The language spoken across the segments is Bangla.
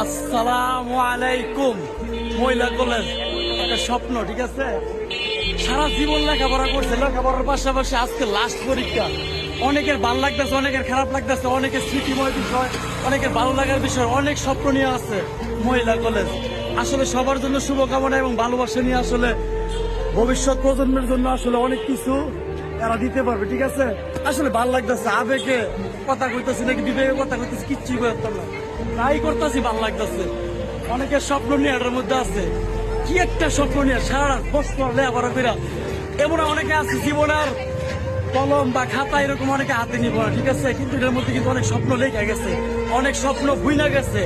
আসসালামু আলাইকুম। মহিলা কলেজ একটা স্বপ্ন, ঠিক আছে। সারা জীবন লেখাপড়া করছে, লেখাপড়ার পাশাপাশি আজকে লাস্ট পরীক্ষা। অনেকের ভালো লাগতেছে, অনেকের খারাপ লাগতেছে, অনেকের স্মৃতিময় বিষয়, অনেকের ভালো লাগার বিষয়, অনেক স্বপ্ন নিয়ে আছে মহিলা কলেজ। আসলে সবার জন্য শুভকামনা এবং ভালোবাসা নিয়ে আসলে ভবিষ্যৎ প্রজন্মের জন্য আসলে অনেক কিছু এরা দিতে পারবে, ঠিক আছে। আসলে ভালো লাগতেছে, আবেগে কথা কইতেছি নাকি বিবেকে কথা কইতেছি কিচ্ছুই করতাম না, তাই করতেছি, ভালো লাগতেছে। অনেকের স্বপ্ন নিয়ে এটার মধ্যে আছে, কি একটা স্বপ্ন নিয়ে সারা বছর লেখাপড়া করে। এমন অনেকে আছে জীবনের কলম বা খাতা এরকম অনেকে হাতে নিব না, ঠিক আছে, কিন্তু এটার মধ্যে কিন্তু অনেক স্বপ্ন লেখা গেছে, অনেক স্বপ্ন ভুইলা গেছে।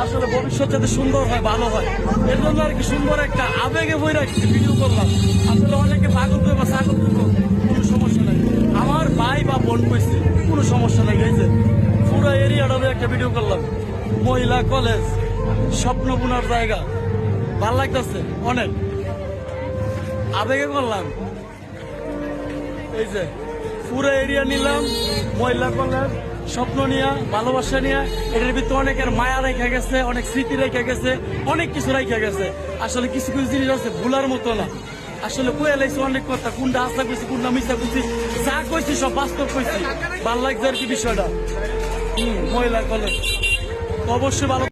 আসলে ভবিষ্যৎ যাতে সুন্দর হয়, ভালো হয়, এর জন্য আর কি সুন্দর একটা আবেগে বইরা ভিডিও করলাম। আসলে অনেকে পাগল করবো, ছাগল করবো, কোনো সমস্যা নাই। আমার ভাই বা বোন কইছে কোনো সমস্যা নাই, এই যে পুরো এরিয়াটা একটা ভিডিও করলাম। মহিলা কলেজ স্বপ্ন বোনার জায়গা, ভাল লাগতেছে অনেক, আবেগে করলাম। এই যে পুরো এরিয়া নিলাম, মহিলা কলেজ স্বপ্ন নিয়ে, ভালোবাসা নিয়ে। এটার ভিতরে অনেকের মায়া রেখে গেছে, অনেক স্মৃতি রেখে গেছে, অনেক কিছু রেখে গেছে। আসলে কিছু কিছু জিনিস আছে ভুলার মতো না। আসলে কয়ে লাইছি অনেক কথা, কোনটা আশা করছি, কোনটা মিশা করছি, যা কইছি সব বাস্তব কইছি। ভাল লাগছে আর কি বিষয়টা। মহিলা কলেজ অবশ্যই ভালো।